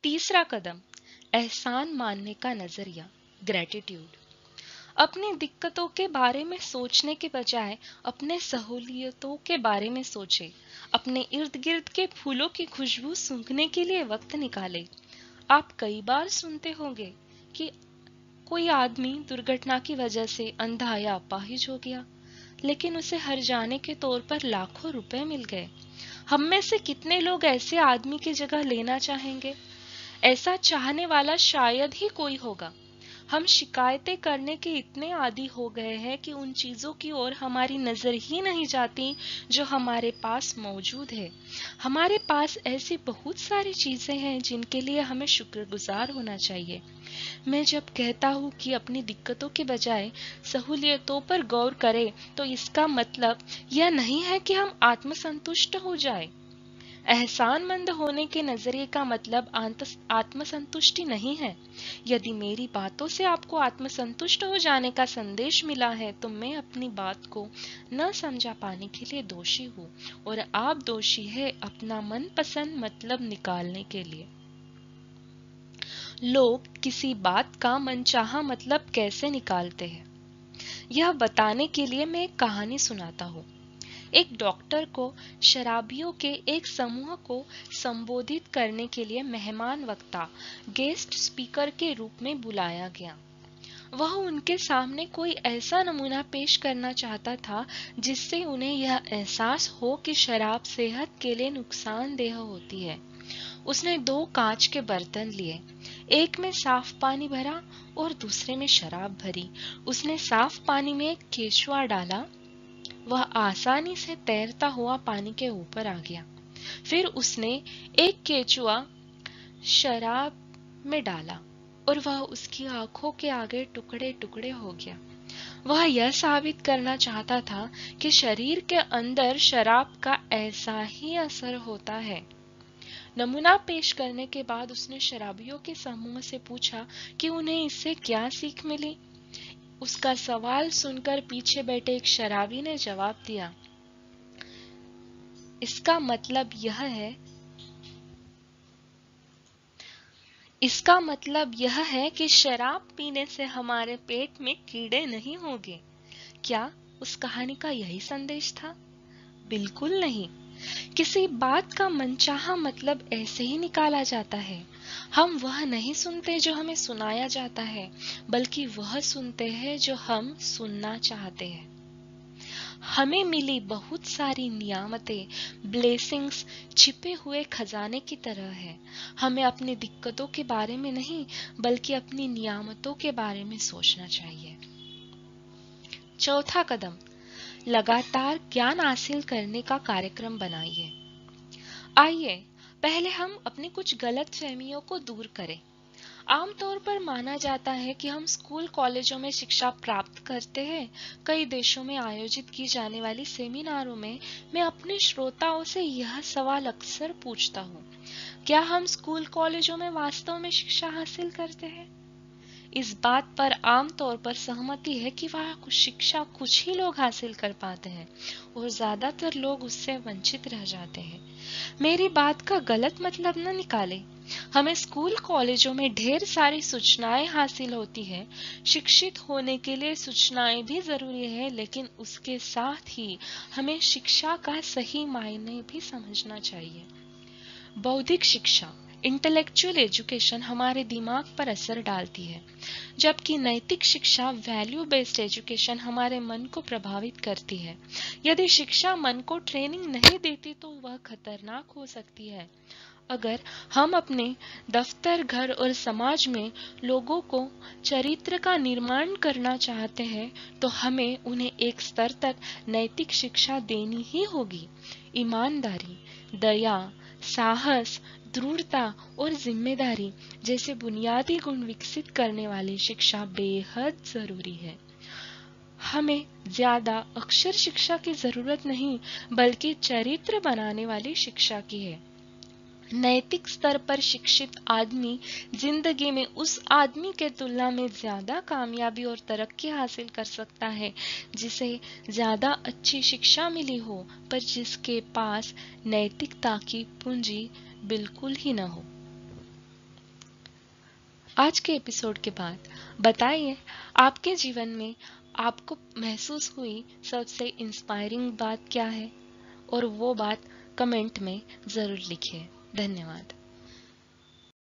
तीसरा कदम, एहसान मानने का नजरिया, ग्रेटिट्यूड। अपनी दिक्कतों के बारे में सोचने के बजाय अपने सहूलियतों के बारे में सोचे। अपने इर्द गिर्द के फूलों की खुशबू सूंघने के लिए वक्त निकाले। आप कई बार सुनते होंगे कि कोई आदमी दुर्घटना की वजह से अंधा या अपाहिज हो गया, लेकिन उसे हर जाने के तौर पर लाखों रुपए मिल गए। हम में से कितने लोग ऐसे आदमी की जगह लेना चाहेंगे? ऐसा चाहने वाला शायद ही कोई होगा। हम शिकायतें करने के इतने आदी हो गए हैं कि उन चीजों की ओर हमारी नजर ही नहीं जाती जो हमारे पास मौजूद है। हमारे पास ऐसी बहुत सारी चीजें हैं जिनके लिए हमें शुक्रगुजार होना चाहिए। मैं जब कहता हूँ कि अपनी दिक्कतों के बजाय सहूलियतों पर गौर करें, तो इसका मतलब यह नहीं है कि हम आत्मसंतुष्ट हो जाएं। एहसानमंद होने के नजरिए का मतलब आत्मसंतुष्टि नहीं है। यदि मेरी बातों से आपको आत्मसंतुष्ट हो जाने का संदेश मिला है, तो मैं अपनी बात को न समझा पाने के लिए दोषी हूँ, और आप दोषी है अपना मनपसंद मतलब निकालने के लिए। लोग किसी बात का मनचाहा मतलब कैसे निकालते हैं, यह बताने के लिए मैं एक कहानी सुनाता हूँ। एक डॉक्टर को शराबियों के एक समूह को संबोधित करने के लिए मेहमान वक्ता, गेस्ट स्पीकर के रूप में बुलाया गया। वह उनके सामने कोई ऐसा नमूना पेश करना चाहता था जिससे उन्हें यह एहसास हो कि शराब सेहत के लिए नुकसानदेह होती है। उसने 2 कांच के बर्तन लिए, एक में साफ पानी भरा और दूसरे में शराब भरी। उसने साफ पानी में एक केचुआ डाला, वह आसानी से तैरता हुआ पानी के ऊपर आ गया। फिर उसने एक केचुआ शराब में डाला और वह उसकी आंखों के आगे टुकड़े टुकड़े हो गया। वह यह साबित करना चाहता था कि शरीर के अंदर शराब का ऐसा ही असर होता है। नमूना पेश करने के बाद उसने शराबियों के समूह से पूछा कि उन्हें इससे क्या सीख मिली। उसका सवाल सुनकर पीछे बैठे एक शराबी ने जवाब दिया, इसका मतलब यह है कि शराब पीने से हमारे पेट में कीड़े नहीं होंगे। क्या उस कहानी का यही संदेश था? बिल्कुल नहीं। किसी बात का मनचाहा मतलब ऐसे ही निकाला जाता है। हम वह नहीं सुनते जो हमें सुनाया जाता है, बल्कि वह सुनते हैं जो हम सुनना चाहते हैं। हमें मिली बहुत सारी नियामतें, ब्लेसिंग्स छिपे हुए खजाने की तरह है। हमें अपनी दिक्कतों के बारे में नहीं, बल्कि अपनी नियामतों के बारे में सोचना चाहिए। चौथा कदम, लगातार ज्ञान हासिल करने का कार्यक्रम बनाइए। आइए पहले हम अपनी कुछ गलतफहमियों को दूर करें। आमतौर पर माना जाता है कि हम स्कूल कॉलेजों में शिक्षा प्राप्त करते हैं। कई देशों में आयोजित की जाने वाली सेमिनारों में मैं अपने श्रोताओं से यह सवाल अक्सर पूछता हूँ, क्या हम स्कूल कॉलेजों में वास्तव में शिक्षा हासिल करते हैं? इस बात पर आमतौर पर सहमति है कि वह शिक्षा कुछ ही लोग हासिल कर पाते हैं और ज्यादातर लोग उससे वंचित रह जाते हैं। मेरी बात का गलत मतलब न निकाले। हमें स्कूल कॉलेजों में ढेर सारी सूचनाएं हासिल होती है। शिक्षित होने के लिए सूचनाएं भी जरूरी है, लेकिन उसके साथ ही हमें शिक्षा का सही मायने भी समझना चाहिए। बौद्धिक शिक्षा, इंटेलेक्चुअल एजुकेशन हमारे दिमाग पर असर डालती है, जबकि नैतिक शिक्षा, वैल्यू बेस्ड एजुकेशन हमारे मन को प्रभावित करती है। यदि शिक्षा मन को ट्रेनिंग नहीं देती तो वह खतरनाक हो सकती है। अगर हम अपने दफ्तर, घर और समाज में लोगों को चरित्र का निर्माण करना चाहते हैं, तो हमें उन्हें एक स्तर तक नैतिक शिक्षा देनी ही होगी। ईमानदारी, दया, साहस, दृढ़ता और जिम्मेदारी जैसे बुनियादी गुण विकसित करने वाली शिक्षा बेहद जरूरी है। हमें ज्यादा अक्षर शिक्षा की जरूरत नहीं, बल्कि चरित्र बनाने वाली शिक्षा की है। नैतिक स्तर पर शिक्षित आदमी जिंदगी में उस आदमी के तुलना में ज्यादा कामयाबी और तरक्की हासिल कर सकता है जिसे ज्यादा अच्छी शिक्षा मिली हो, पर जिसके पास नैतिकता की पूंजी बिल्कुल ही न हो। आज के एपिसोड के बाद बताइए आपके जीवन में आपको महसूस हुई सबसे इंस्पायरिंग बात क्या है, और वो बात कमेंट में ज़रूर लिखिए। धन्यवाद।